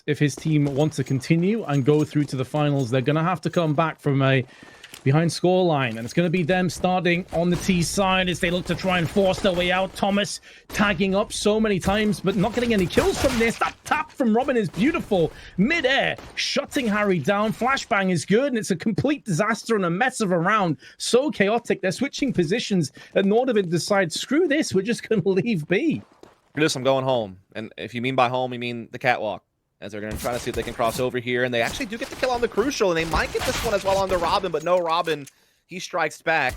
if his team wants to continue and go through to the finals. They're going to have to come back from a behind scoreline, and it's going to be them starting on the T side as they look to try and force their way out. Thomas tagging up so many times, but not getting any kills from this. That tap from Robin is beautiful. Mid-air, shutting Harry down. Flashbang is good, and it's a complete disaster and a mess of a round. So chaotic. They're switching positions, and Nordavind decides, screw this, we're just going to leave B. I'm going home. And if you mean by home, you mean the catwalk. As they're going to try to see if they can cross over here. And they actually do get the kill on the Crucial. And they might get this one as well on the Robin. But no, Robin, he strikes back.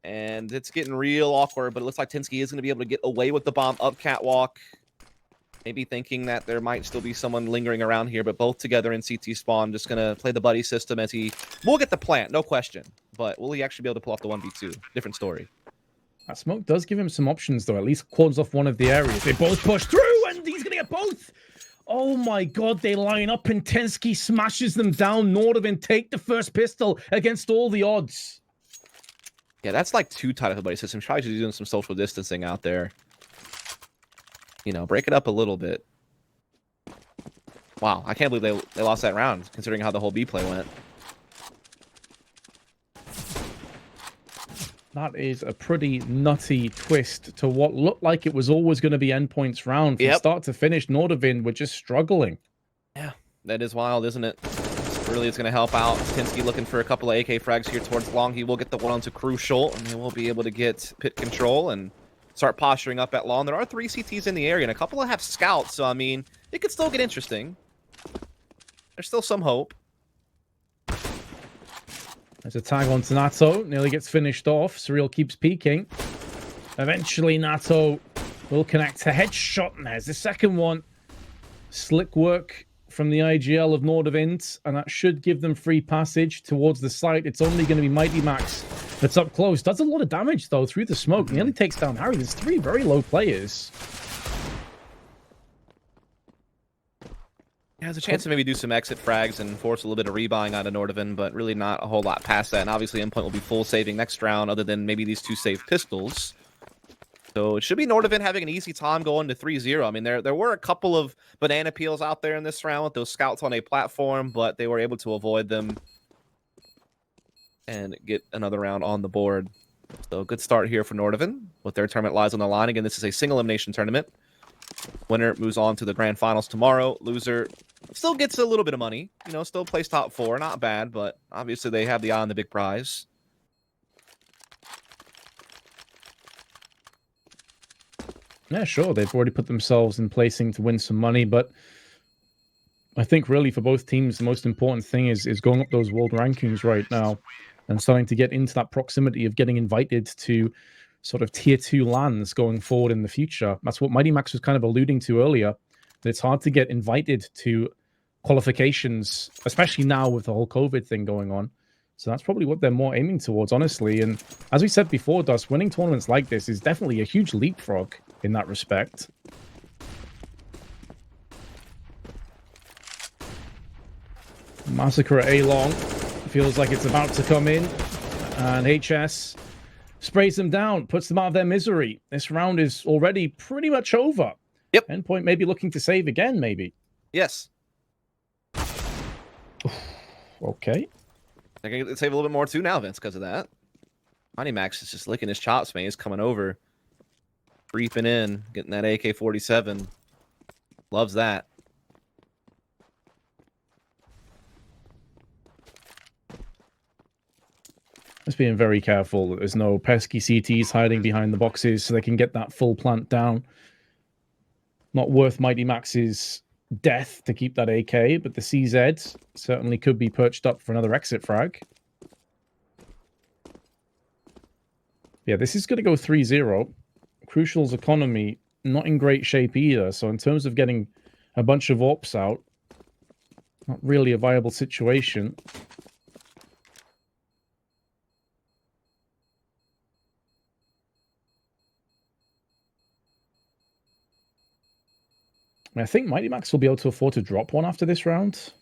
And it's getting real awkward. But it looks like Tinsky is going to be able to get away with the bomb up catwalk. Maybe thinking that there might still be someone lingering around here. But both together in CT spawn. Just going to play the buddy system as he will get the plant. No question. But will he actually be able to pull off the 1v2? Different story. That smoke does give him some options, though. At least corners off one of the areas. They both push through, and he's going to get both. Oh, my God. They line up, and Tensky smashes them down. Nordavind take the first pistol against all the odds. Yeah, that's like too tight of a buddy system. Probably should be doing some social distancing out there. You know, break it up a little bit. Wow, I can't believe they lost that round, considering how the whole B play went. That is a pretty nutty twist to what looked like it was always going to be Endpoint's round. From start to finish, Nordavind were just struggling. Yeah, that is wild, isn't it? This really is going to help out. Tinsky looking for a couple of AK frags here towards long. He will get the one onto Crucial, and they will be able to get pit control and start posturing up at long. There are 3 CTs in the area, and a couple have scouts, so, I mean, it could still get interesting. There's still some hope. There's a tag onto Nato. Nearly gets finished off. Surreal keeps peeking. Eventually, Nato will connect to headshot. And there's the second one. Slick work from the IGL of Nordavind. And that should give them free passage towards the site. It's only going to be Mighty Max that's up close. Does a lot of damage, though, through the smoke. Nearly takes down Harry. There's 3 very low players. Has a chance to maybe do some exit frags and force a little bit of rebuying out of Nordavind, but really not a whole lot past that. And obviously, Endpoint will be full saving next round, other than maybe these 2 saved pistols. So it should be Nordavind having an easy time going to 3-0. I mean, there were a couple of banana peels out there in this round with those scouts on a platform, but they were able to avoid them and get another round on the board. So good start here for Nordavind with their tournament lies on the line. Again, this is a single elimination tournament. Winner moves on to the grand finals tomorrow. Loser still gets a little bit of money. You know, still plays top 4. Not bad, but obviously they have the eye on the big prize. Yeah, sure. They've already put themselves in placing to win some money, but I think really for both teams, the most important thing is going up those world rankings right now and starting to get into that proximity of getting invited to sort of tier 2 lands going forward in the future. That's what Mighty Max was kind of alluding to earlier, that it's hard to get invited to qualifications, especially now with the whole COVID thing going on. So that's probably what they're more aiming towards, honestly. And as we said before, Dust, winning tournaments like this is definitely a huge leapfrog in that respect. Massacre at A-Long feels like it's about to come in, and HS sprays them down, puts them out of their misery. This round is already pretty much over. Yep. Endpoint may be looking to save again, maybe. Yes. Okay. They're going to save a little bit more too now, Vince, because of that. Mighty Max is just licking his chops, man. He's coming over. Creeping in, getting that AK-47. Loves that. Just being very careful that there's no pesky CTs hiding behind the boxes so they can get that full plant down. Not worth Mighty Max's death to keep that AK, but the CZ certainly could be perched up for another exit frag. Yeah, this is going to go 3-0. Crucial's economy not in great shape either, so in terms of getting a bunch of AWPs out, not really a viable situation. I think Mighty Max will be able to afford to drop one after this round.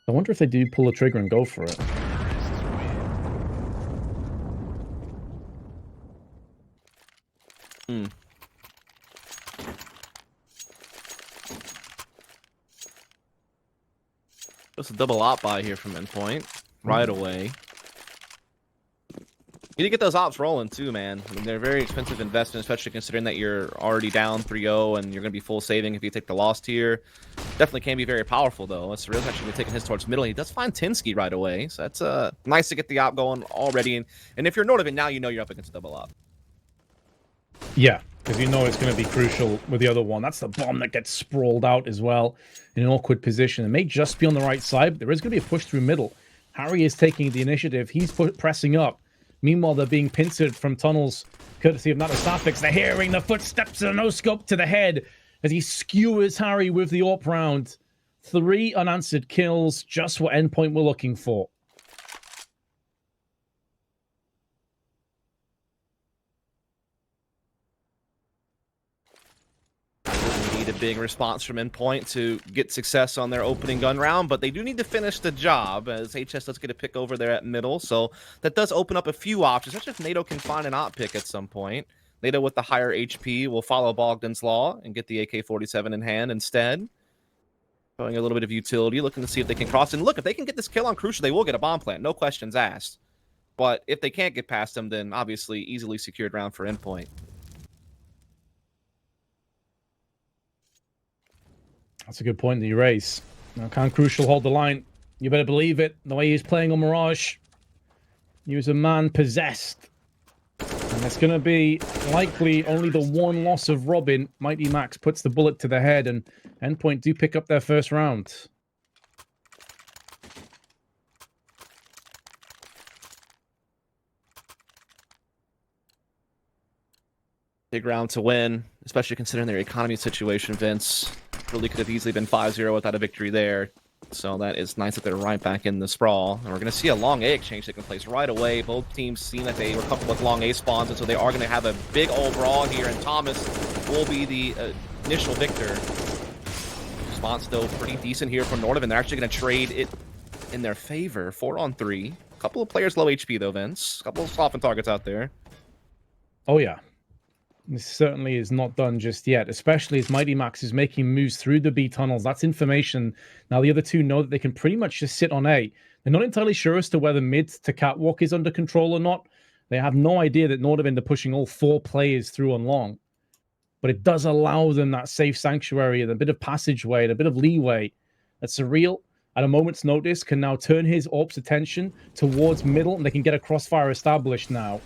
I wonder if they do pull the trigger and go for it. Just a double op buy here from Endpoint right away. You need to get those ops rolling too, man. I mean, they're very expensive investment, especially considering that you're already down 3-0 and you're going to be full saving if you take the loss tier. Definitely can be very powerful, though. That's really actually taking his towards middle. He does find Tinsky right away, so that's nice to get the op going already. And if you're Nordavind now, you know you're up against a double op. Yeah, because you know it's going to be crucial with the other one. That's the bomb that gets sprawled out as well in an awkward position. It may just be on the right side, but there is going to be a push through middle. Harry is taking the initiative. He's pressing up. Meanwhile, they're being pincered from tunnels, courtesy of Natosafix. They're hearing the footsteps of no scope to the head as he skewers Harry with the AWP round. 3 unanswered kills, just what Endpoint were looking for. Need a big response from Endpoint to get success on their opening gun round, but they do need to finish the job as HS does get a pick over there at middle, so that does open up a few options, especially if NATO can find an op pick at some point. NATO with the higher HP will follow Bogdan's Law and get the AK-47 in hand instead. Showing a little bit of utility, looking to see if they can cross. And look, if they can get this kill on Crucial, they will get a bomb plant, no questions asked. But if they can't get past them, then obviously easily secured round for Endpoint. That's a good point that you raise. Now, can Crucial hold the line? You better believe it. The way he's playing on Mirage, he was a man possessed. And it's going to be likely only the one loss of Robin. Mighty Max puts the bullet to the head, and Endpoint do pick up their first round. Big round to win, especially considering their economy situation, Vince. Really could have easily been 5-0 without a victory there. So that is nice that they're right back in the sprawl. And we're going to see a long A exchange taking place right away. Both teams seem like they were comfortable with long A spawns, and so they are going to have a big old brawl here, and Thomas will be the initial victor. Response still pretty decent here from Nordavind. They're actually going to trade it in their favor. 4-on-3. A couple of players low HP, though, Vince. A couple of softened targets out there. Oh, yeah. This certainly is not done just yet, especially as Mighty Max is making moves through the B tunnels. That's information. Now, the other two know that they can pretty much just sit on A. They're not entirely sure as to whether mid to catwalk is under control or not. They have no idea that Nordavind are pushing all 4 players through on long. But it does allow them that safe sanctuary and a bit of passageway and a bit of leeway. That's Surreal, at a moment's notice, can now turn his AWP's attention towards middle, and they can get a crossfire established now.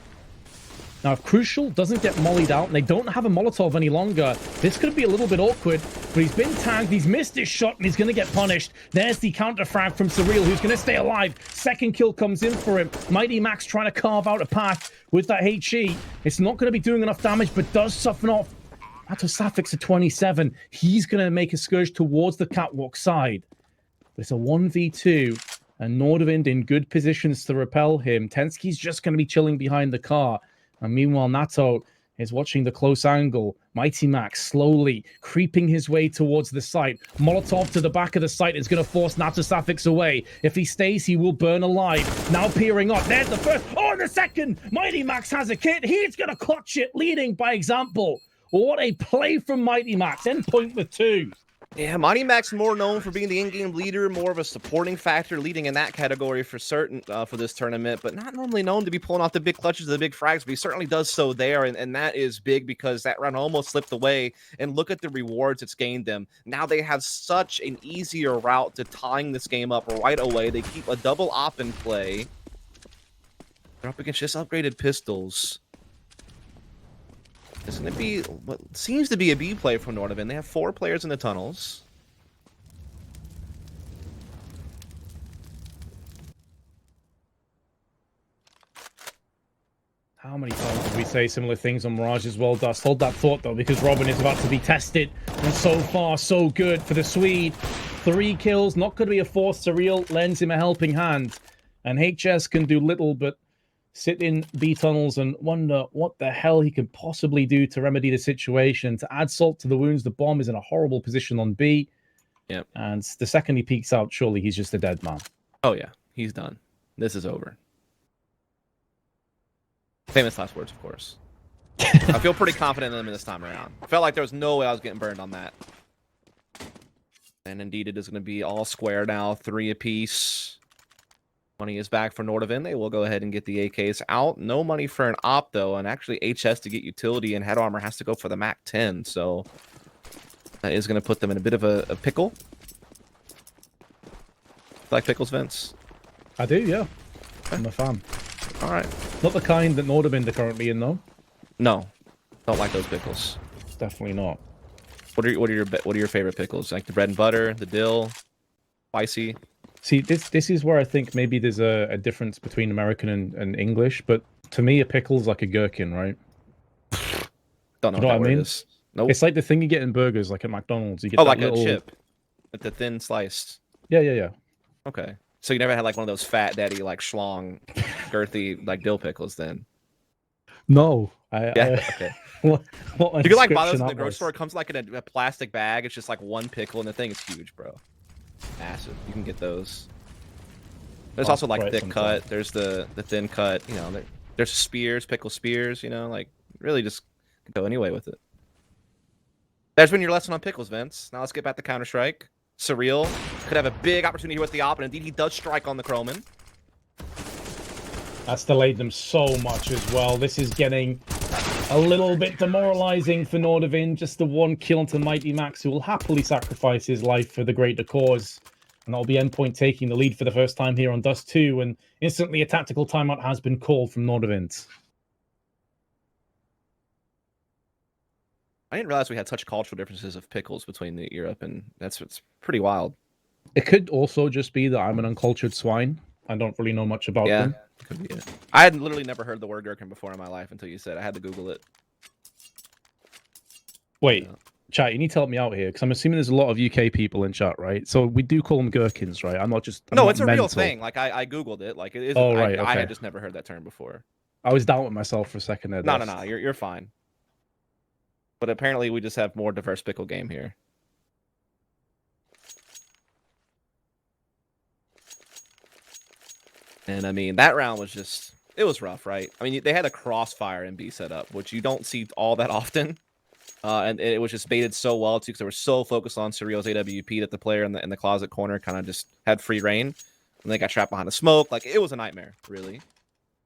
Now, if Crucial doesn't get mollied out and they don't have a Molotov any longer, this could be a little bit awkward, but he's been tagged, he's missed his shot, and he's going to get punished. There's the counter-frag from Surreal, who's going to stay alive. Second kill comes in for him. Mighty Max trying to carve out a path with that HE. It's not going to be doing enough damage, but does soften off. Natosafix at 27. He's going to make a scourge towards the catwalk side. But it's a 1v2, and Nordavind in good positions to repel him. Tensky's just going to be chilling behind the car. And meanwhile, Nato is watching the close angle. Mighty Max slowly creeping his way towards the site. Molotov to the back of the site is going to force Natosafix away. If he stays, he will burn alive. Now peering up. There's the first. Oh, and the second. Mighty Max has a kit. He's going to clutch it, leading by example. What a play from Mighty Max. Endpoint with 2. Yeah, Mighty Max more known for being the in-game leader, more of a supporting factor, leading in that category for certain for this tournament, but not normally known to be pulling off the big clutches, the big frags, but he certainly does so there, and that is big because that round almost slipped away, and look at the rewards it's gained them. Now they have such an easier route to tying this game up right away. They keep a double op in play. They're up against just upgraded pistols. It's going to be what seems to be a B play from Nordavind. They have 4 players in the tunnels. How many times did we say similar things on Mirage as well, Dust? Hold that thought, though, because Robin is about to be tested. And so far, so good for the Swede. 3 kills, not going to be a 4th. Surreal lends him a helping hand. And HS can do little but sit in B tunnels and wonder what the hell he can possibly do to remedy the situation. To add salt to the wounds, the bomb is in a horrible position on B. Yep. And the second he peeks out, surely he's just a dead man. Oh, yeah. He's done. This is over. Famous last words, of course. I feel pretty confident in them this time around. I felt like there was no way I was getting burned on that. And indeed, it is going to be all square now, 3 apiece. Money is back for Nordavind. They will go ahead and get the AKs out. No money for an op, though, and actually HS to get utility and head armor has to go for the MAC 10, so that is going to put them in a bit of a pickle. Like pickles, Vince? I do, yeah. I'm a fan. All right. Not the kind that Nordavind are currently in, though. No, don't like those pickles. Definitely not. What are your favorite pickles? Like the bread and butter, the dill, spicy? See, this is where I think maybe there's a difference between American and English, but to me, a pickle's like a gherkin, right? Don't know You know what that what I word mean? is. Nope. It's like the thing you get in burgers, like at McDonald's. You get Oh, that like little... a chip. Like the thin sliced. Yeah. Okay. So you never had like one of those fat daddy, like schlong, girthy, like dill pickles then? No. Yeah, okay. what You can like buy those description in the that grocery was. store. It comes like in a plastic bag. It's just like one pickle, and the thing is huge, bro. Massive. You can get those. There's I'll also like try it thick sometime. cut. There's the thin cut. You know, there's spears, pickle spears. You know, like really just go anyway with it. There's been your lesson on pickles, Vince. Now let's get back to Counter-Strike. Surreal could have a big opportunity here with the op, and indeed he does strike on the Croman. That's delayed them so much as well. This is getting a little bit demoralizing for Nordavind. Just the one kill to Mighty Max, who will happily sacrifice his life for the greater cause. And that'll be Endpoint taking the lead for the first time here on Dust 2. And instantly a tactical timeout has been called from Nordavind. I didn't realize we had such cultural differences of pickles between Europe, and it's pretty wild. It could also just be that I'm an uncultured swine. I don't really know much about them. Could be it. I had literally never heard the word gherkin before in my life until you said it. I had to Google it. Wait, chat, you need to help me out here, because I'm assuming there's a lot of UK people in chat, right? So we do call them gherkins, right? I'm not just... No, it's a real thing. Like, I Googled it. Like, it is. Oh, right, I okay. had just never heard that term before. I was doubting myself for a second there. No. You're fine. But apparently we just have more diverse pickle game here. And I mean, that round was just... It was rough, right? I mean, they had a crossfire in B set up, which you don't see all that often. And it was just baited so well, too, because they were so focused on Surreal's AWP that the player in the closet corner kind of just had free reign. And they got trapped behind the smoke. Like, it was a nightmare, really.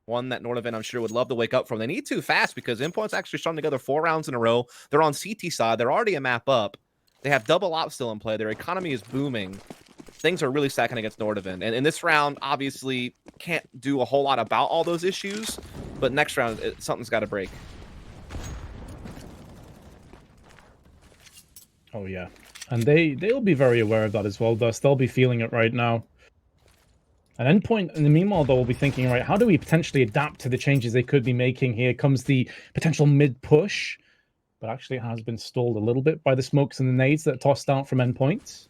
One that Nordavind, I'm sure, would love to wake up from. They need to fast because Endpoint's actually strung together 4 rounds in a row. They're on CT side. They're already a map up. They have double op still in play. Their economy is booming. Things are really stacking against Nordavind. And in this round, obviously, can't do a whole lot about all those issues. But next round, something's got to break. Oh, yeah. And they'll be very aware of that as well, Dust. They'll be feeling it right now. And Endpoint, in the meanwhile, though, will be thinking, right, how do we potentially adapt to the changes they could be making? Here comes the potential mid-push. But actually, it has been stalled a little bit by the smokes and the nades that are tossed out from Endpoint.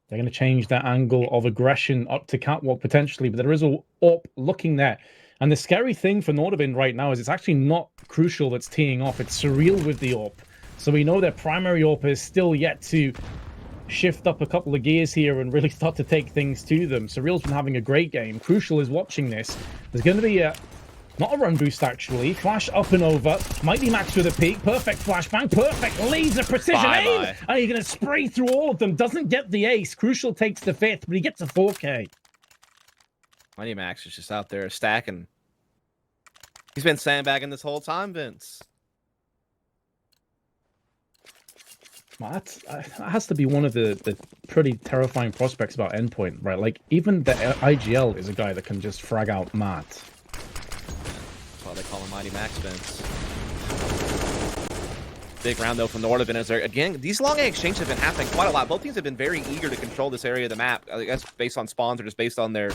They're going to change that angle of aggression up to catwalk, potentially. But there is a AWP looking there. And the scary thing for Nordavind right now is it's actually not Crucial that's teeing off. It's Surreal with the AWP. So we know their primary AWP is still yet to shift up a couple of gears here and really start to take things to them. Surreal's been having a great game. Crucial is watching this. There's going to be not a run boost, actually. Flash up and over. Mighty Max with a peek. Perfect flashbang. Perfect laser precision aim. And he's going to spray through all of them. Doesn't get the ace. Crucial takes the 5th, but he gets a 4K. Mighty Max is just out there stacking. He's been sandbagging this whole time, Vince. That has to be one of the pretty terrifying prospects about Endpoint, right? Like, even the IGL is a guy that can just frag out Matt. That's why they call him Mighty Max, Vince. Big round, though, from Nordavind. As again, these long A exchanges have been happening quite a lot. Both teams have been very eager to control this area of the map. I guess based on spawns or just based on their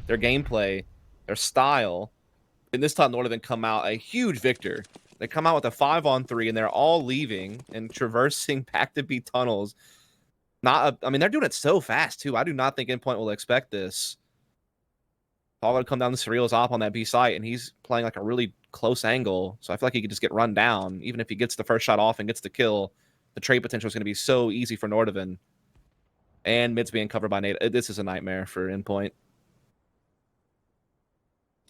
gameplay, their style. And this time, Nordavind come out a huge victor. They come out with a 5-on-3, and they're all leaving and traversing back to B tunnels. I mean, they're doing it so fast, too. I do not think Endpoint will expect this. All going to come down to Surreal's op on that B site, and he's playing like a really close angle. So I feel like he could just get run down. Even if he gets the first shot off and gets the kill, the trade potential is going to be so easy for Nordavind. And mid's being covered by Nate. This is a nightmare for Endpoint.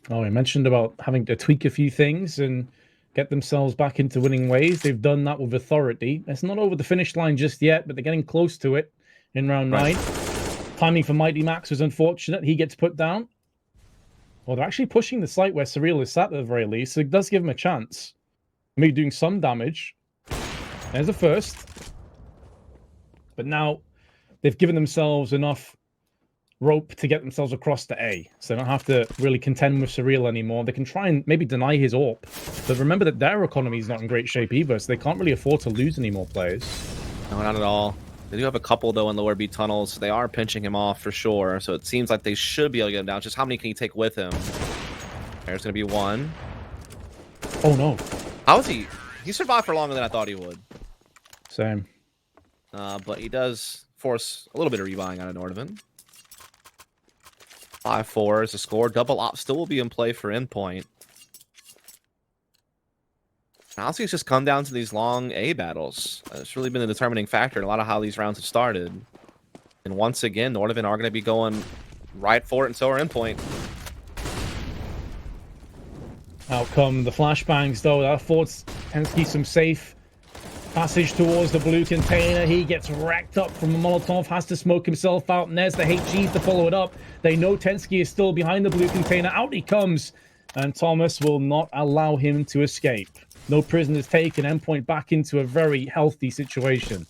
Oh, I mentioned about having to tweak a few things and get themselves back into winning ways. They've done that with authority. It's not over the finish line just yet, but they're getting close to it in round 9. Timing for Mighty Max was unfortunate. He gets put down. Well, they're actually pushing the site where Surreal is sat at the very least, so it does give him a chance. Maybe doing some damage. There's the first. But now they've given themselves enough rope to get themselves across to A, so they don't have to really contend with Surreal anymore. They can try and maybe deny his AWP, but remember that their economy is not in great shape either, so they can't really afford to lose any more players. No, not at all. They do have a couple, though, in lower B tunnels. They are pinching him off for sure, so it seems like they should be able to get him down. Just how many can he take with him? There's going to be one. Oh, no. How is he? He survived for longer than I thought he would. Same. But he does force a little bit of rebuying out of Nordavind. 5-4 is the score. Double op still will be in play for Endpoint. Honestly, it's just come down to these long A battles. It's really been a determining factor in a lot of how these rounds have started. And once again, Nordavind are going to be going right for it, and so are Endpoint. Out come the flashbangs, though. That affords Tensky some safe passage towards the blue container. He gets racked up from a Molotov, has to smoke himself out, and there's the HG to follow it up. They know Tensky is still behind the blue container. Out he comes, and Thomas will not allow him to escape. No prisoners taken. Endpoint back into a very healthy situation.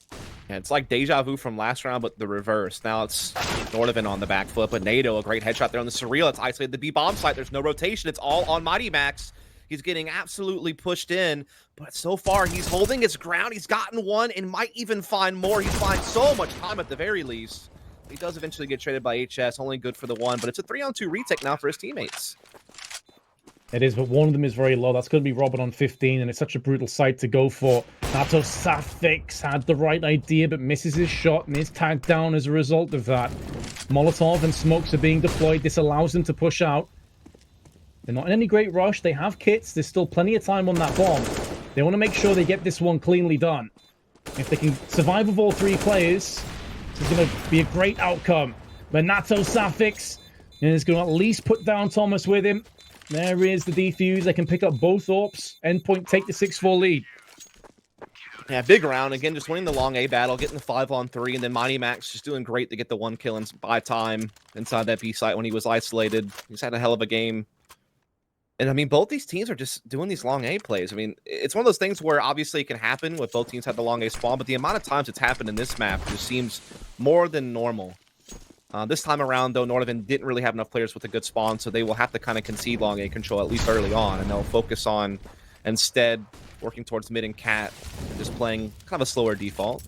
Yeah, it's like deja vu from last round, but the reverse. Now it's Nordavind on the back foot, but NATO, a great headshot there on the Surreal. It's isolated the B-bomb site. There's no rotation. It's all on Mighty Max. He's getting absolutely pushed in, but so far he's holding his ground. He's gotten one and might even find more. He's buying so much time at the very least. He does eventually get traded by HS, only good for the one, but it's a 3-on-2 retake now for his teammates. It is, but one of them is very low. That's going to be Robin on 15, and it's such a brutal sight to go for. Nato Safix had the right idea, but misses his shot and is tagged down as a result of that. Molotov and smokes are being deployed. This allows them to push out. They're not in any great rush. They have kits. There's still plenty of time on that bomb. They want to make sure they get this one cleanly done. If they can survive with all 3 players, this is going to be a great outcome. But Nato Safix is going to at least put down Thomas with him. There is the defuse. They can pick up both AWPs. Endpoint take the 6-4 lead. Yeah, big round. Again, just winning the long A battle, getting the 5-on-3, and then Mighty Max just doing great to get the 1 kill and buy time inside that B site when he was isolated. He's had a hell of a game. And I mean, both these teams are just doing these long A plays. I mean, it's one of those things where obviously it can happen with both teams had the long A spawn, but the amount of times it's happened in this map just seems more than normal. This time around, though, Nordavind didn't really have enough players with a good spawn, so they will have to kind of concede long A control, at least early on, and they'll focus on, instead, working towards mid and cat, and just playing kind of a slower default.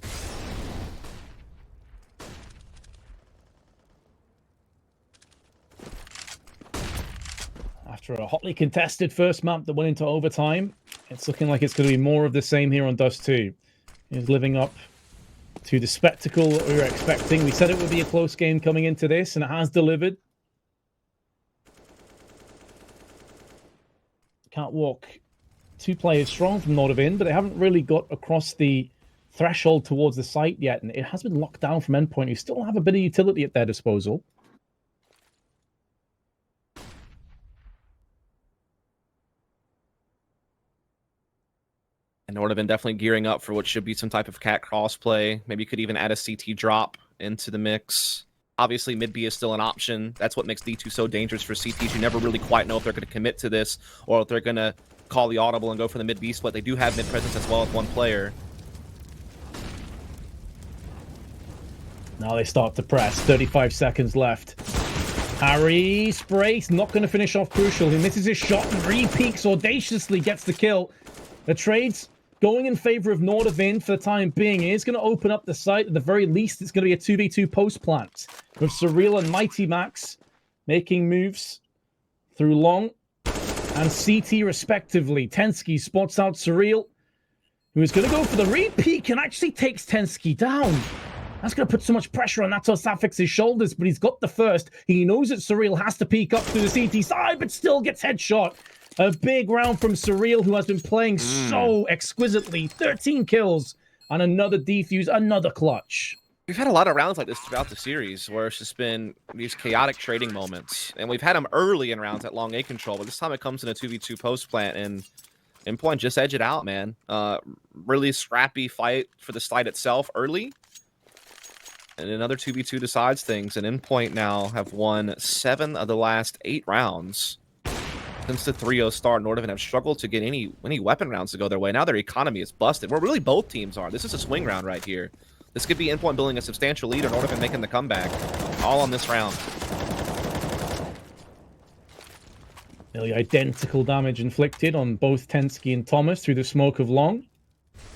After a hotly contested first map that went into overtime, it's looking like it's going to be more of the same here on Dust 2. He's living up to the spectacle that we were expecting. We said it would be a close game coming into this, and it has delivered. Can't walk 2 players strong from Nordavind, but they haven't really got across the threshold towards the site yet, and it has been locked down from Endpoint, who still have a bit of utility at their disposal. And Nordavind definitely gearing up for what should be some type of cat crossplay. Maybe you could even add a CT drop into the mix. Obviously, mid-B is still an option. That's what makes D2 so dangerous for CTs. You never really quite know if they're going to commit to this or if they're going to call the audible and go for the mid-B split. They do have mid-presence as well as 1 player. Now they start to press. 35 seconds left. Harry sprays, not going to finish off Crucial. He misses his shot and re-peaks audaciously, gets the kill. The trades going in favor of Nordavind for the time being. It is going to open up the site. At the very least, it's going to be a 2v2 post plant with Surreal and Mighty Max making moves through long and CT respectively. Tensky spots out Surreal, who is going to go for the re-peek and actually takes Tensky down. That's going to put so much pressure on Nato Safix's shoulders, but he's got the first. He knows that Surreal has to peek up to the CT side, but still gets headshot. A big round from Surreal, who has been playing so exquisitely. 13 kills and another defuse, another clutch. We've had a lot of rounds like this throughout the series where it's just been these chaotic trading moments. And we've had them early in rounds at long A control, but this time it comes in a 2v2 post plant. And Endpoint just edge it out, man. Really scrappy fight for the slide itself early. And another 2v2 decides things. And Endpoint now have won 7 of the last 8 rounds. Since the 3-0 start, Nordavind have struggled to get any weapon rounds to go their way. Now their economy is busted. Well, really both teams are. This is a swing round right here. This could be Endpoint building a substantial lead or Nordavind making the comeback. All on this round. Nearly identical damage inflicted on both Tensky and Thomas through the smoke of long.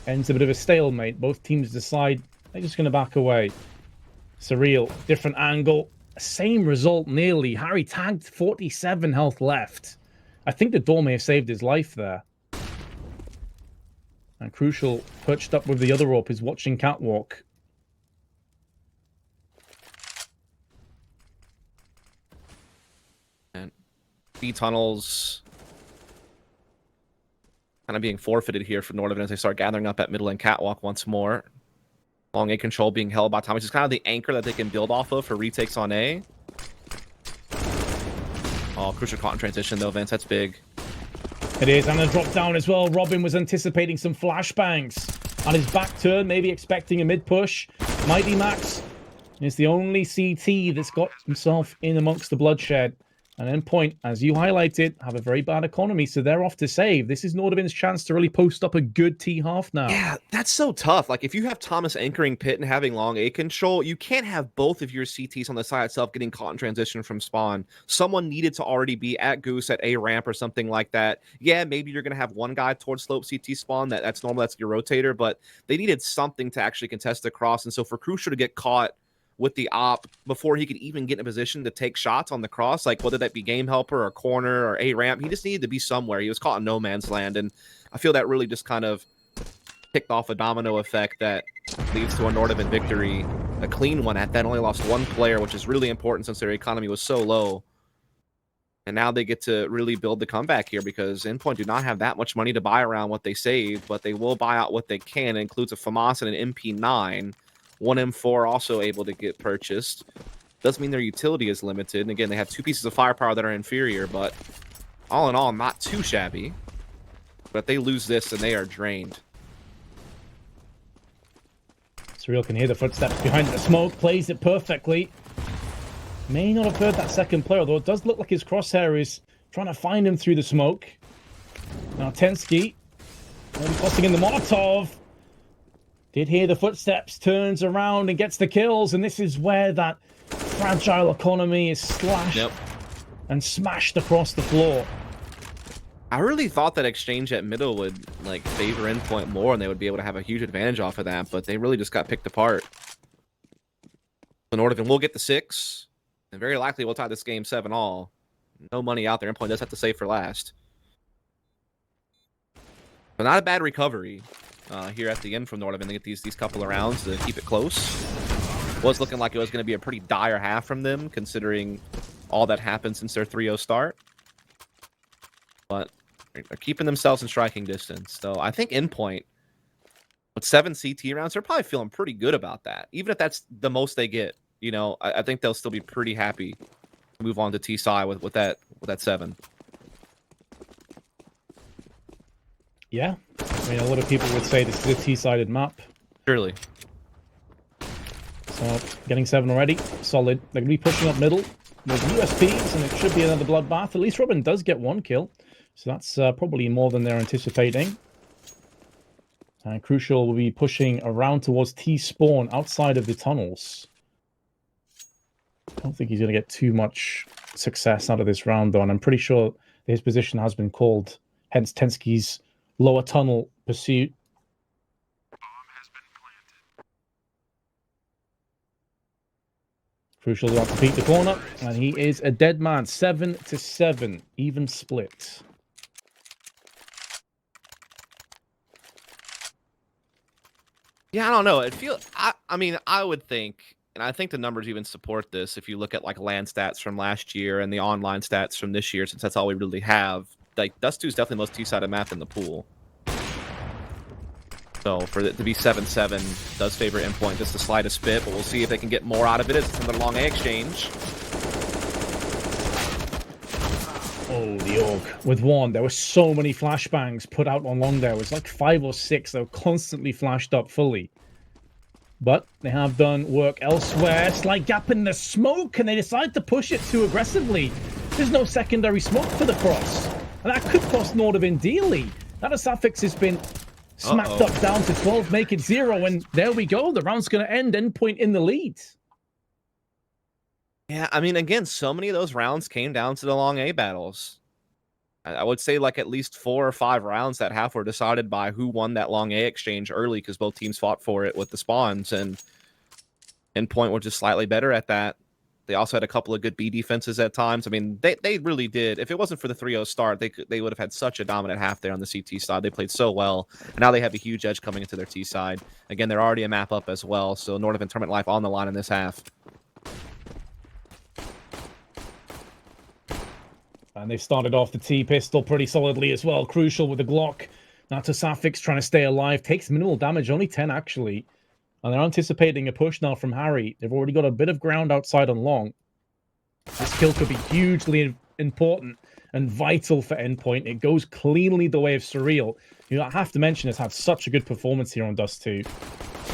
Ends a bit of a stalemate. Both teams decide they're just going to back away. Surreal, different angle, same result nearly. Harry tagged 47 health left. I think the door may have saved his life there. And Crucial, perched up with the other rope, is watching Catwalk. And B tunnels kind of being forfeited here for Nordavind as they start gathering up at middle and Catwalk once more. Long A control being held by Thomas. It's kind of the anchor that they can build off of for retakes on A. Oh, Crucial caught in transition though, Vince. That's big. It is, and a drop down as well. Robin was anticipating some flashbangs on his back turn, maybe expecting a mid push. Mighty Max is the only CT that's got himself in amongst the bloodshed. And Endpoint, as you highlighted, have a very bad economy, so they're off to save. This is Nordavind's chance to really post up a good T-half now. Yeah, that's so tough. Like, if you have Thomas anchoring pit and having long A control, you can't have both of your CTs on the side itself getting caught in transition from spawn. Someone needed to already be at Goose at A ramp or something like that. Yeah, maybe you're going to have one guy towards slope CT spawn. That's normal. That's your rotator. But they needed something to actually contest the cross. And so for Crucial to get caught with the op before he could even get in a position to take shots on the cross, like whether that be game helper or corner or A ramp, he just needed to be somewhere. He was caught in no man's land, and I feel that really just kind of kicked off a domino effect that leads to a Nordavind victory, a clean one at that. Only lost one player, which is really important since their economy was so low. And now they get to really build the comeback here because Endpoint do not have that much money to buy around what they saved, but they will buy out what they can. It includes a FAMAS and an MP9. One M4 also able to get purchased. Does mean their utility is limited. And again, they have 2 pieces of firepower that are inferior, but all in all, not too shabby. But they lose this and they are drained. Surreal can hear the footsteps behind the smoke, plays it perfectly. May not have heard that second player, though it does look like his crosshair is trying to find him through the smoke. Now Tensky, tossing in the Molotov. Did hear the footsteps, turns around and gets the kills, and this is where that fragile economy is slashed and smashed across the floor. I really thought that exchange at middle would like favor Endpoint more and they would be able to have a huge advantage off of that, but they really just got picked apart. So Nordavind will get the 6, and very likely we'll tie this game 7-all. No money out there. Endpoint does have to save for last. But not a bad recovery. Here at the end from Nordavind, they get these couple of rounds to keep it close. Was looking like it was going to be a pretty dire half from them, considering all that happened since their 3-0 start. But they're keeping themselves in striking distance. So I think Endpoint, with 7 CT rounds, they're probably feeling pretty good about that. Even if that's the most they get, you know, I think they'll still be pretty happy to move on to T-side with that 7. Yeah, I mean, a lot of people would say this is a T-sided map. Surely. So, getting 7 already, solid. They're going to be pushing up middle with USPs, and it should be another bloodbath. At least Robin does get 1 kill, so that's probably more than they're anticipating. And Crucial will be pushing around towards T-spawn outside of the tunnels. I don't think he's going to get too much success out of this round, though, and I'm pretty sure his position has been called, hence Tensky's lower tunnel pursuit. Crucial wants to beat the corner, and he is a dead man. 7-7, even split. Yeah, I don't know. I mean, I would think, and I think the numbers even support this, if you look at like LAN stats from last year and the online stats from this year, since that's all we really have. Like, Dust 2 is definitely the most T-sided map in the pool. So, for it to be 7-7 does favor Endpoint just the slightest bit, but we'll see if they can get more out of it as it's another long A exchange. Oh, the Orc. With one, there were so many flashbangs put out on long there. It was like 5 or 6 that were constantly flashed up fully. But they have done work elsewhere. Slight gap in the smoke, and they decide to push it too aggressively. There's no secondary smoke for the cross. And that could cost Nordavind dearly. That suffix has been smacked up down to 12, make it 0, and there we go. The round's going to end. Endpoint in the lead. Yeah, I mean, again, so many of those rounds came down to the long A battles. I would say like at least 4 or 5 rounds that half were decided by who won that long A exchange early because both teams fought for it with the spawns, and Endpoint were just slightly better at that. They also had a couple of good B defenses at times. I mean, they really did. If it wasn't for the 3-0 start, they would have had such a dominant half there on the CT side. They played so well, and now they have a huge edge coming into their T side. Again, they're already a map up as well, so Nordavind tournament life on the line in this half. And they've started off the T-pistol pretty solidly as well. Crucial with the Glock. Now to Safix trying to stay alive. Takes minimal damage, only 10 actually. And they're anticipating a push now from Harry. They've already got a bit of ground outside on long. This kill could be hugely important and vital for Endpoint. It goes cleanly the way of Surreal. You know, I have to mention it's had such a good performance here on Dust 2.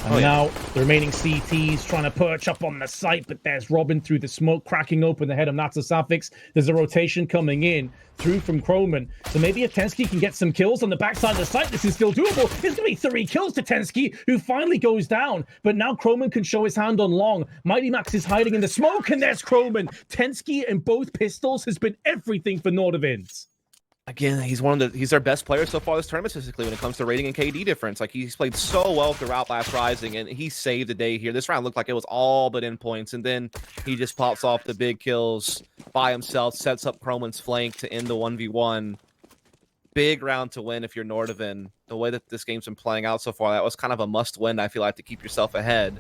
And now the remaining CTs trying to perch up on the site, but there's Robin through the smoke, cracking open the head of Natsasafix. There's a rotation coming in through from Kroman. So maybe if Tensky can get some kills on the backside of the site, this is still doable. There's going to be 3 kills to Tensky, who finally goes down. But now Kroman can show his hand on long. Mighty Max is hiding in the smoke, and there's Kroman. Tensky in both pistols has been everything for Nordavind. Again, he's their best player so far this tournament, specifically when it comes to rating and KD difference. Like, he's played so well throughout Last Rising, and he saved the day here. This round looked like it was all but Endpoints, and then he just pops off the big kills by himself, sets up Kroman's flank to end the 1v1. Big round to win if you're Nordavind. The way that this game's been playing out so far, that was kind of a must-win, I feel like, to keep yourself ahead.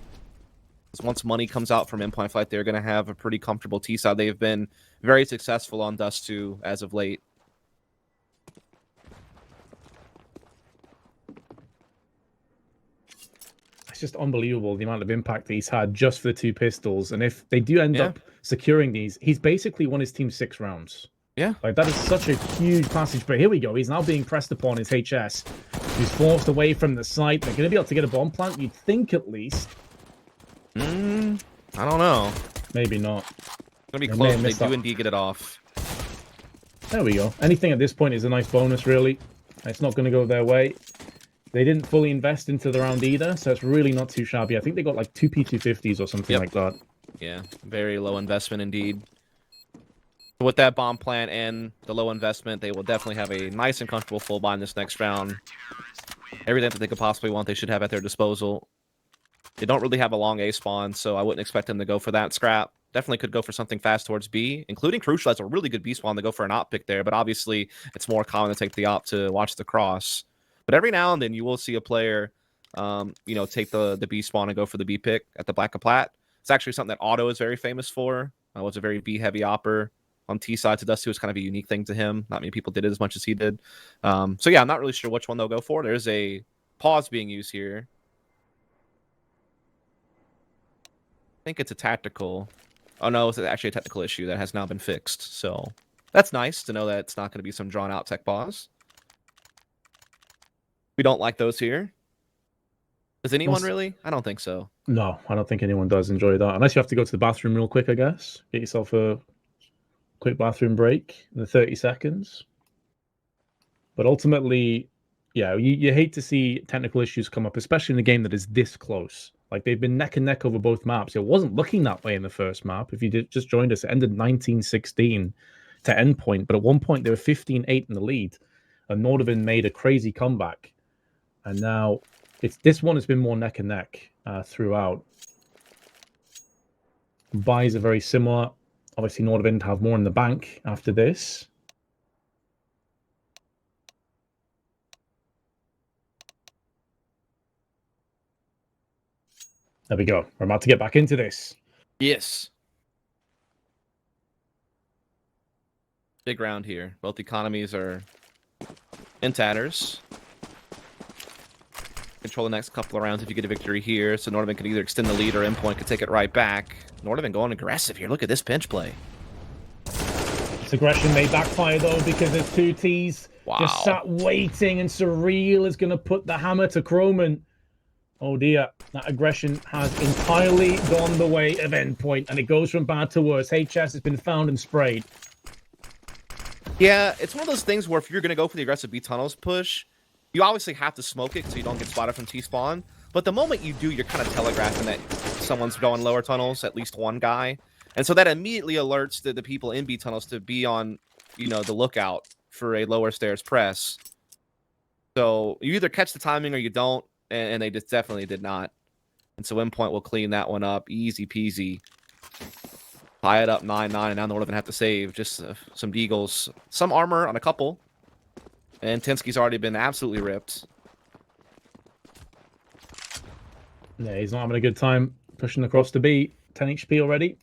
Because once money comes out from Endpoint, I feel like they're going to have a pretty comfortable T-side. They've been very successful on Dust 2 as of late. It's just unbelievable the amount of impact that he's had just for the 2 pistols. And if they do end up securing these, he's basically won his team 6 rounds. Yeah. Like, that is such a huge passage. But here we go. He's now being pressed upon his HS. He's forced away from the site. They're going to be able to get a bomb plant, you'd think, at least. I don't know. Maybe not. It's going to be close. They do indeed get it off. There we go. Anything at this point is a nice bonus, really. It's not going to go their way. They didn't fully invest into the round either, so it's really not too shabby. I think they got like 2 P250s or something like that. Yeah, very low investment indeed. With that bomb plant and the low investment, they will definitely have a nice and comfortable full buy in this next round. Everything that they could possibly want, they should have at their disposal. They don't really have a long A spawn, so I wouldn't expect them to go for that scrap. Definitely could go for something fast towards B, including Crucial has a really good B spawn to go for an op pick there, but obviously it's more common to take the op to watch the cross. But every now and then you will see a player, take the B spawn and go for the B pick at the Black of Plat. It's actually something that Otto is very famous for. Was a very B heavy opper on T side to Dust 2. It's kind of a unique thing to him. Not many people did it as much as he did. So yeah, I'm not really sure which one they'll go for. There's a pause being used here. I think it's a tactical. Oh no, it's actually a technical issue that has now been fixed. So that's nice to know that it's not going to be some drawn out tech pause. We don't like those here. Does anyone really? I don't think so. No, I don't think anyone does enjoy that. Unless you have to go to the bathroom real quick, I guess. Get yourself a quick bathroom break in the 30 seconds. But ultimately, yeah, you hate to see technical issues come up, especially in a game that is this close. Like, they've been neck and neck over both maps. It wasn't looking that way in the first map. If you just joined us, it ended 19-16 to Endpoint. But at one point, they were 15-8 in the lead. And Nordavind made a crazy comeback. And now this one has been more neck and neck throughout. Buys are very similar. Obviously, Nordavind have more in the bank after this. There we go. We're about to get back into this. Yes. Big round here. Both economies are in tatters. Control the next couple of rounds if you get a victory here. So Nordavind could either extend the lead or Endpoint could take it right back. Nordavind going aggressive here. Look at this pinch play. That aggression may backfire though, because there's two T's just sat waiting, and Surreal is going to put the hammer to Croman. Oh dear, that aggression has entirely gone the way of Endpoint, and it goes from bad to worse. HS has been found and sprayed. Yeah, it's one of those things where if you're going to go for the aggressive B tunnels push, you obviously have to smoke it so you don't get spotted from T-spawn. But the moment you do, you're kind of telegraphing that someone's going lower tunnels, at least one guy. And so that immediately alerts the people in B tunnels to be on, the lookout for a lower stairs press. So you either catch the timing or you don't, and they just definitely did not. And so Endpoint will clean that one up. Easy peasy. Tie it up 9-9, and now Nordavind have to save. Just some deagles. Some armor on a couple. And Tinsky's already been absolutely ripped. Yeah, he's not having a good time pushing across the B. 10 HP already.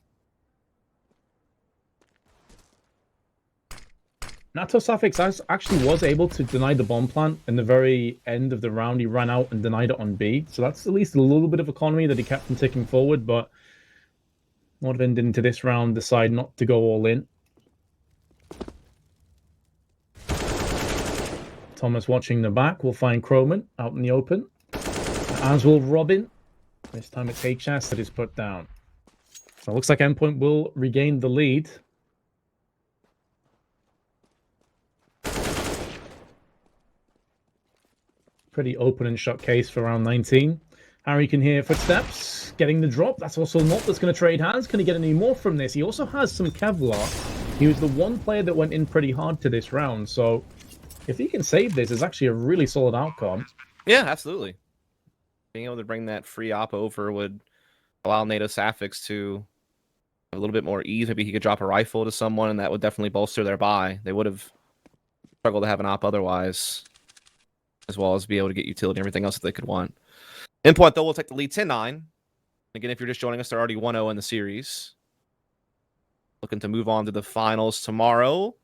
Nato Suffix actually was able to deny the bomb plant in the very end of the round. He ran out and denied it on B. So that's at least a little bit of economy that he kept from ticking forward. But Nordavind into this round decide not to go all in. Thomas watching the back will find Croman out in the open. As will Robin. This time it's HS that is put down. So it looks like Endpoint will regain the lead. Pretty open and shut case for round 19. Harry can hear footsteps. Getting the drop. That's also not that's going to trade hands. Can he get any more from this? He also has some Kevlar. He was the one player that went in pretty hard to this round. So if he can save this, it's actually a really solid outcome. Yeah, absolutely. Being able to bring that free op over would allow NATO Sapphics to have a little bit more ease. Maybe he could drop a rifle to someone, and that would definitely bolster their buy. They would have struggled to have an op otherwise, as well as be able to get utility and everything else that they could want. Endpoint, though, will take the lead 10-9. Again, if you're just joining us, they're already 1-0 in the series. Looking to move on to the finals tomorrow.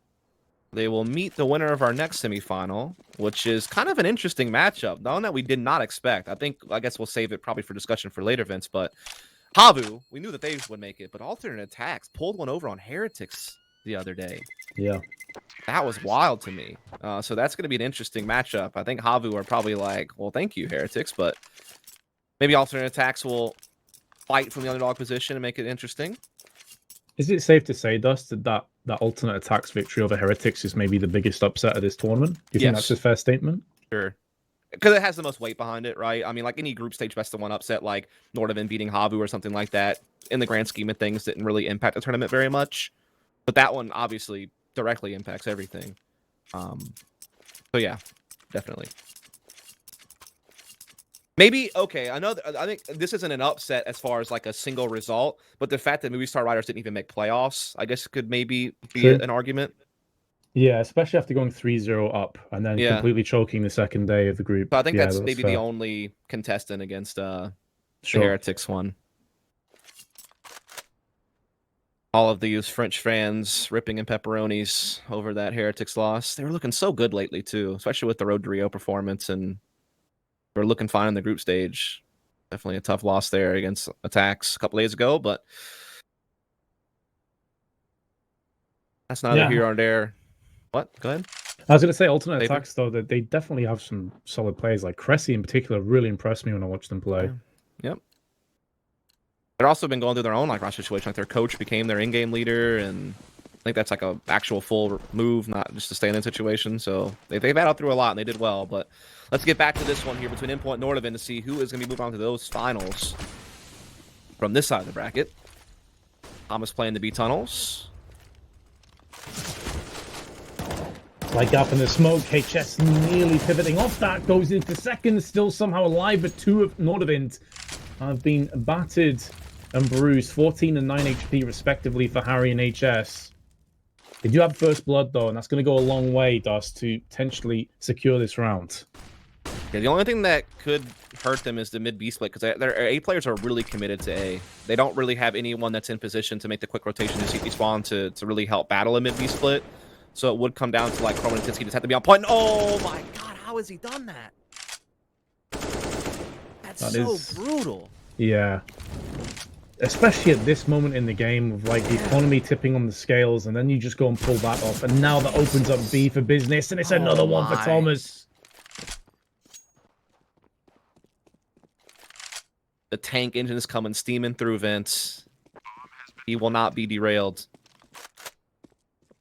They will meet the winner of our next semifinal, which is kind of an interesting matchup. One that we did not expect. I guess we'll save it probably for discussion for later, Vince. But Havu, we knew that they would make it, but Alternate Attacks pulled one over on Heretics the other day. Yeah. That was wild to me. So that's going to be an interesting matchup. I think Havu are probably like, well, thank you, Heretics, but maybe Alternate Attacks will fight from the underdog position and make it interesting. Is it safe to say, Dust, that Alternate Attacks victory over Heretics is maybe the biggest upset of this tournament? Do you think that's a fair statement? Sure. Because it has the most weight behind it, right? I mean, like any group stage best of one upset, like Nordavind beating Havu or something like that, in the grand scheme of things, didn't really impact the tournament very much. But that one obviously directly impacts everything. So yeah, definitely. Maybe, okay, I think this isn't an upset as far as like a single result, but the fact that Movie Star Riders didn't even make playoffs, I guess could maybe be an argument. Yeah, especially after going 3-0 up and then completely choking the second day of the group. So I think that's maybe the only contestant against the Heretics one. All of these French fans ripping in pepperonis over that Heretics loss. They were looking so good lately too, especially with the Road to Rio performance, and we're looking fine in the group stage. Definitely a tough loss there against Attacks a couple days ago, but that's neither here nor there. What? Go ahead. I was going to say Alternate Attacks, though, that they definitely have some solid players. Like Cressy in particular really impressed me when I watched them play. Yep. They've also been going through their own like rush situation. Like their coach became their in-game leader, and I think that's like a actual full move, not just to stay in that situation. So they've battled through a lot, and they did well. But let's get back to this one here between Endpoint and Nordavind to see who is going to be moving on to those finals from this side of the bracket. Thomas playing the B tunnels. Like up in the smoke, HS nearly pivoting off that, goes into second, still somehow alive, but two of Nordavind have been battered and bruised, 14 and 9 HP respectively for Harry and HS. They do have first blood though, and that's going to go a long way, Dust, to potentially secure this round. Yeah, the only thing that could hurt them is the mid B split, because their A players are really committed to A. They don't really have anyone that's in position to make the quick rotation to CP spawn to really help battle a mid B split. So it would come down to like Croman and Tinsky just have to be on point. And, oh my god, how has he done that? That's so brutal. Yeah. especially at this moment in the game of like the economy tipping on the scales, and then you just go and pull that off, and now that opens up B for business, and it's another one for Thomas. The tank engine is coming steaming through vents. He will not be derailed.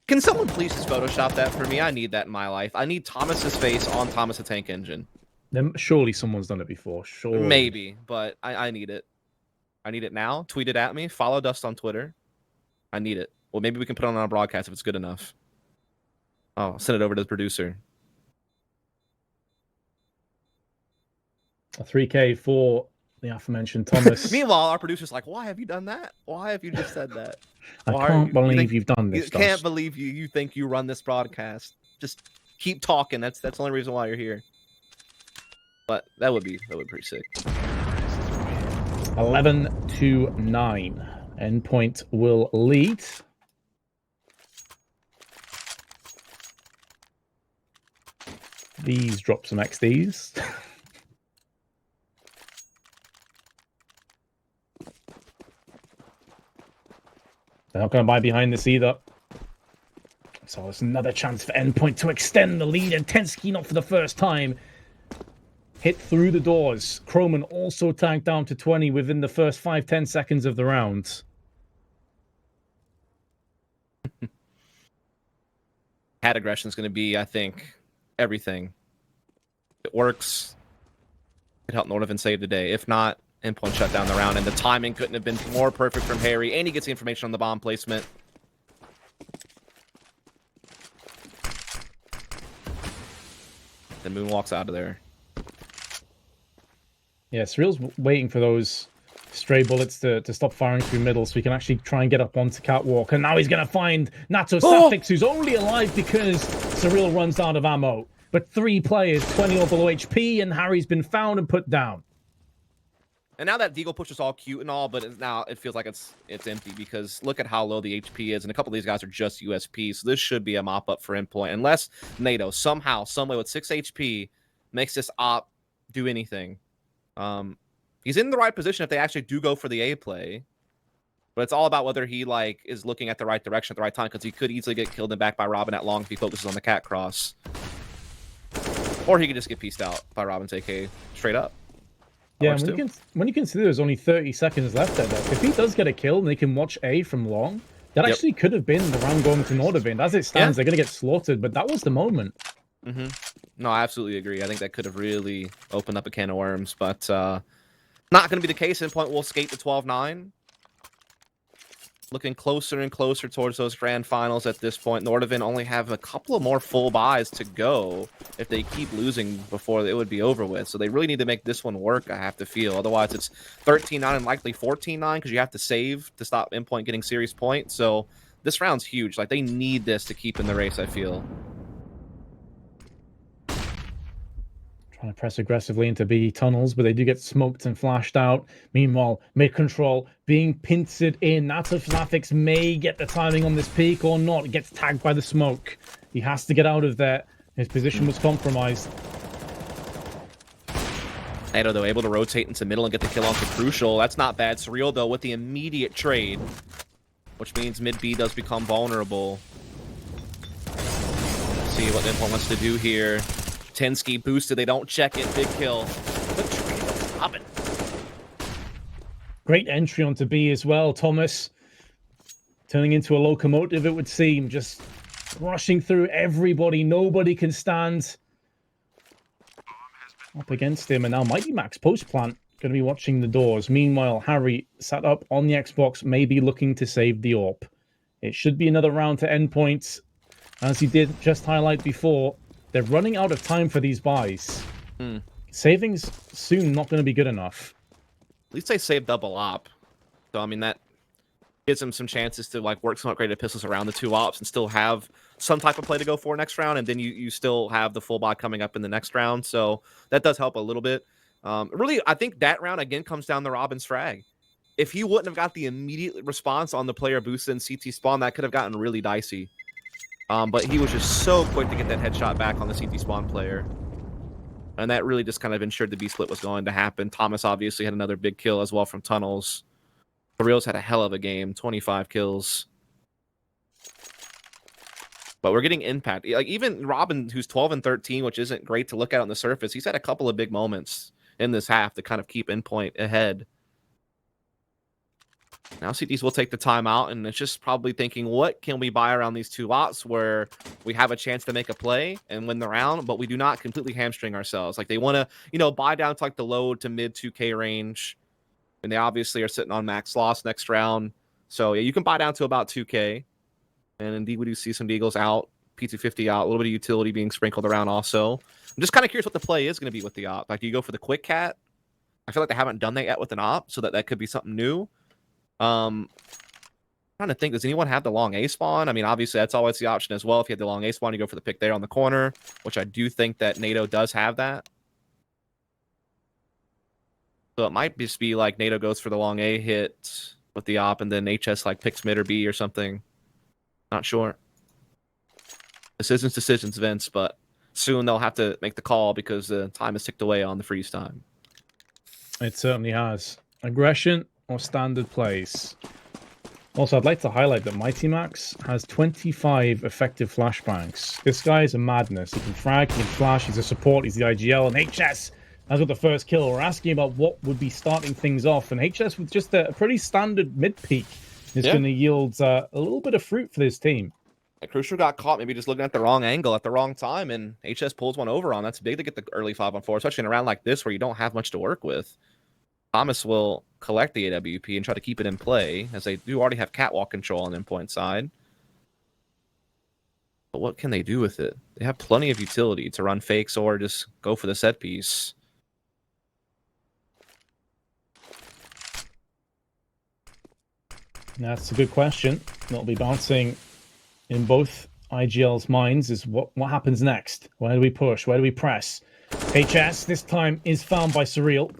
Can someone please just Photoshop that for me? I need that in my life. I need Thomas's face on Thomas the Tank Engine. Then surely someone's done it before. Sure. Maybe, but I need it. I need it now. Tweet it at me. Follow Dust on Twitter. I need it. Well, maybe we can put it on our broadcast if it's good enough. Oh, send it over to the producer. A 3K for the aforementioned Thomas. Meanwhile, our producer's like, why have you done that? Why have you just said that? I can't believe you've done this. You can't believe you think you run this broadcast. Just keep talking. That's the only reason why you're here. But that would be pretty sick. 11-9. Endpoint will lead. These drop some XDs. They're not going to buy behind this either. So it's another chance for Endpoint to extend the lead. And Tensky, not for the first time, hit through the doors. Croman also tanked down to 20 within the first 5-10 seconds of the round. Hat aggression is going to be, I think, everything. If it works, it helped Nordavind save the day. If not, Endpoint shut down the round, and the timing couldn't have been more perfect from Harry, and he gets the information on the bomb placement. Then Moon walks out of there. Yeah, Surreal's waiting for those stray bullets to stop firing through middle so he can actually try and get up onto Catwalk. And now he's going to find Nato Safix, who's only alive because Surreal runs out of ammo. But 3 players, 20 or below HP, and Harry's been found and put down. And now that Deagle push is all cute and all, but now it feels like it's empty because look at how low the HP is, and a couple of these guys are just USP, so this should be a mop-up for Endpoint. Unless NATO somehow, someway with 6 HP makes this op do anything. He's in the right position if they actually do go for the A play, but it's all about whether he is looking at the right direction at the right time, because he could easily get killed and back by Robin at long if he focuses on the cat cross, or he could just get pieced out by Robin's AK straight up. Yeah, when you consider there's only 30 seconds left there, though, if he does get a kill and they can watch A from long, that actually could have been the round going to Nordavind. As it stands, they're going to get slaughtered, but that was the moment. No, I absolutely agree. I think that could have really opened up a can of worms, but not going to be the case. Endpoint will skate to 12-9. Looking closer and closer towards those grand finals at this point. Nordavind only have a couple of more full buys to go if they keep losing before it would be over with. So they really need to make this one work, I have to feel. Otherwise, it's 13-9 and likely 14-9 because you have to save to stop Endpoint getting serious points. So this round's huge. Like, they need this to keep in the race, I feel. Trying to press aggressively into B tunnels, but they do get smoked and flashed out. Meanwhile, mid-control being pincered in. Nato Fnafix may get the timing on this peak or not. Gets tagged by the smoke. He has to get out of there. His position was compromised. Nato, though, able to rotate into middle and get the kill onto Crucial. That's not bad. Surreal, though, with the immediate trade, which means mid-B does become vulnerable. Let's see what Endpoint wants to do here. Tensky boosted, they don't check it. Big kill. But stop it. Great entry onto B as well. Thomas turning into a locomotive, it would seem. Just rushing through everybody. Nobody can stand up against him. And now Mighty Max post-plant going to be watching the doors. Meanwhile, Harry sat up on the Xbox, maybe looking to save the AWP. It should be another round to Endpoint. As he did just highlight before, they're running out of time for these buys. Savings soon not going to be good enough. At least they saved double op. So, I mean, that gives them some chances to work some upgraded pistols around the 2 ops and still have some type of play to go for next round. And then you still have the full buy coming up in the next round. So that does help a little bit. Really, I think that round, again, comes down to Robin's frag. If he wouldn't have got the immediate response on the player boost and CT spawn, that could have gotten really dicey. But he was just so quick to get that headshot back on the CT spawn player. And that really just kind of ensured the B-split was going to happen. Thomas obviously had another big kill as well from tunnels. Real's had a hell of a game, 25 kills. But we're getting impact. Like even Robin, who's 12 and 13, which isn't great to look at on the surface, he's had a couple of big moments in this half to kind of keep Endpoint ahead. Now CTs will take the timeout, and it's just probably thinking, what can we buy around these two lots where we have a chance to make a play and win the round, but we do not completely hamstring ourselves. Like they want to, buy down to like the low to mid 2K range, and they obviously are sitting on max loss next round. So yeah, you can buy down to about 2K, and indeed we do see some Deagles out, P250 out, a little bit of utility being sprinkled around also. I'm just kind of curious what the play is going to be with the op. Like, do you go for the quick cat? I feel like they haven't done that yet with an op, so that could be something new. Trying to think, does anyone have the long A spawn? I mean, obviously that's always the option as well. If you have the long A spawn, you go for the pick there on the corner, which I do think that NATO does have that. So it might just be like NATO goes for the long A hit with the op, and then HS like picks mid or B or something. Not sure. Decisions, Vince, but soon they'll have to make the call because the time is ticked away on the freeze time. It certainly has. Aggression or standard plays. Also, I'd like to highlight that Mighty Max has 25 effective flashbangs. This guy is a madness. He can frag, he can flash, he's a support, he's the IGL, and HS has got the first kill. We're asking about what would be starting things off, and HS with just a pretty standard mid-peak is going to yield a little bit of fruit for this team. Crucial got caught maybe just looking at the wrong angle at the wrong time, and HS pulls one over on. That's big to get the early 5-on-4, especially in a round like this where you don't have much to work with. Thomas will collect the AWP and try to keep it in play, as they do already have catwalk control on Endpoint side. But what can they do with it? They have plenty of utility to run fakes or just go for the set piece. That's a good question. That'll be bouncing in both IGL's minds is what happens next? Where do we push? Where do we press? HS this time is found by Surreal.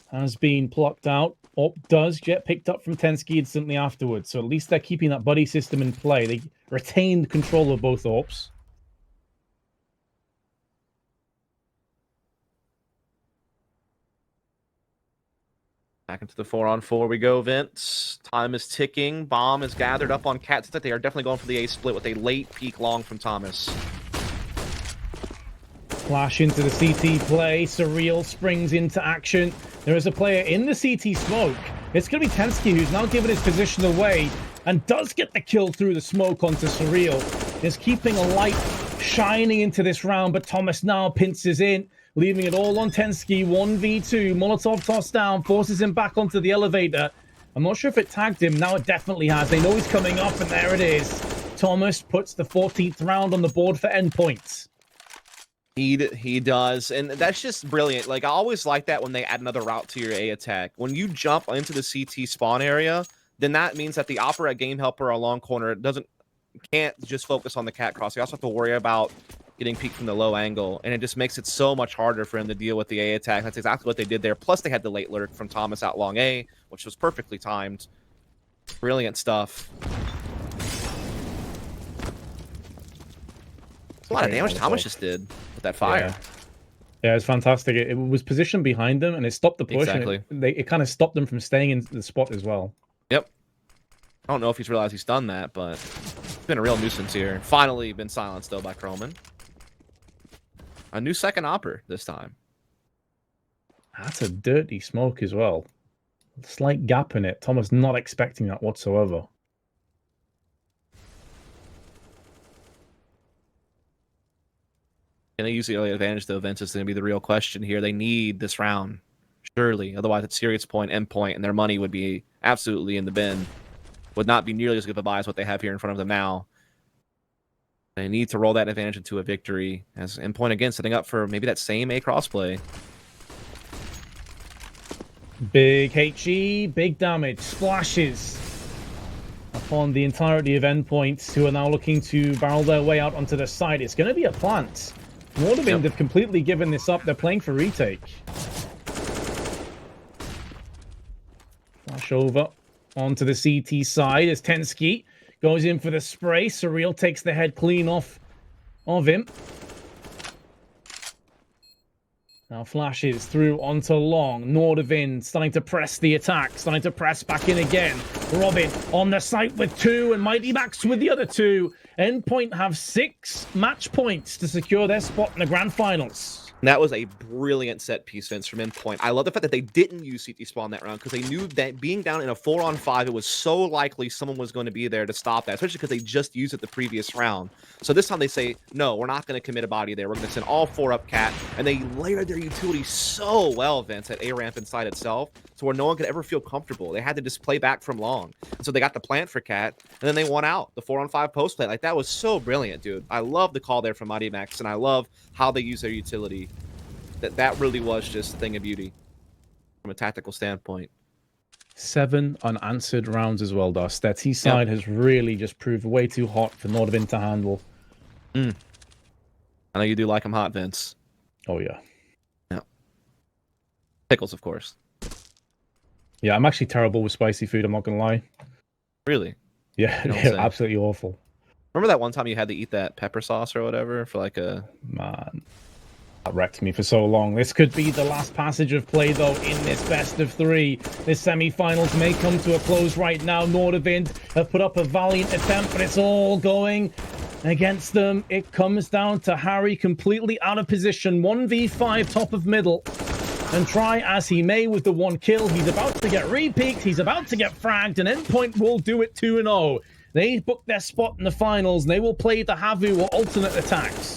Has been plucked out. Op does get picked up from Tensky instantly afterwards. So at least they're keeping that buddy system in play. They retained control of both Ops. Back into the 4-on-4 we go, Vince. Time is ticking. Bomb is gathered up on Cat. They are definitely going for the A split with a late peak long from Thomas. Flash into the CT play. Surreal springs into action. There is a player in the CT smoke. It's going to be Tensky, who's now given his position away and does get the kill through the smoke onto Surreal. Is keeping a light shining into this round, but Thomas now pinces in, leaving it all on Tensky. 1v2. Molotov tossed down, forces him back onto the elevator. I'm not sure if it tagged him. Now it definitely has. They know he's coming up, and there it is. Thomas puts the 14th round on the board for Endpoint. He does, and that's just brilliant. Like, I always like that when they add another route to your A attack. When you jump into the CT spawn area, then that means that the Opera Game Helper along corner can't just focus on the cat cross. You also have to worry about getting peeked from the low angle, and it just makes it so much harder for him to deal with the A attack. That's exactly what they did there. Plus, they had the late lurk from Thomas out long A, which was perfectly timed. Brilliant stuff. A lot of damage Thomas just did with that fire. Yeah, it's fantastic. It was positioned behind them, and it stopped the push. Exactly. And it kind of stopped them from staying in the spot as well. Yep. I don't know if he's realized he's done that, but it's been a real nuisance here. Finally been silenced, though, by Croman. A new second opper this time. That's a dirty smoke as well. A slight gap in it. Thomas not expecting that whatsoever. Can they use the early advantage, though, Vince? Is going to be the real question here. They need this round, surely. Otherwise, it's serious point, Endpoint, and their money would be absolutely in the bin. Would not be nearly as good of a buy as what they have here in front of them now. They need to roll that advantage into a victory, as Endpoint, again, setting up for maybe that same A crossplay. Big HE, big damage, splashes upon the entirety of Endpoint, who are now looking to barrel their way out onto the side. It's going to be a plant. Nordavind have completely given this up. They're playing for retake. Flash over onto the CT side as Tensky goes in for the spray. Surreal takes the head clean off of him. Now flashes through onto long. Nordavind starting to press the attack, starting to press back in again. Robin on the site with 2 and Mighty Max with the other 2. Endpoint have 6 match points to secure their spot in the grand finals. And that was a brilliant set piece, Vince, from Endpoint. I love the fact that they didn't use CT spawn that round because they knew that being down in a 4-on-5, it was so likely someone was going to be there to stop that, especially because they just used it the previous round. So this time they say, no, we're not going to commit a body there. We're going to send all 4 up cat, and they layered their utility so well, Vince, at A-ramp inside itself, so where no one could ever feel comfortable. They had to just play back from long. And so they got the plant for cat, and then they won out the 4-on-5 post play. Like, that was so brilliant, dude. I love the call there from Mighty Max, and I love how they use their utility. That really was just a thing of beauty from a tactical standpoint. 7 unanswered rounds as well, Dust. Their T side has really just proved way too hot for Nordavind to handle. I know you do like them hot, Vince. Oh, yeah. Yeah. Pickles, of course. Yeah, I'm actually terrible with spicy food, I'm not going to lie. Really? Yeah, they're absolutely awful. Remember that one time you had to eat that pepper sauce or whatever for like a... Man. That wrecked me for so long. This could be the last passage of play, though, in this best of 3. This semi-finals may come to a close right now. Nordavind have put up a valiant attempt, but it's all going against them. It comes down to Harry completely out of position. 1v5 top of middle. And try as he may with the 1 kill. He's about to get re-peaked. He's about to get fragged. And Endpoint will do it 2-0. They book their spot in the finals, and they will play the Havu or alternate attacks.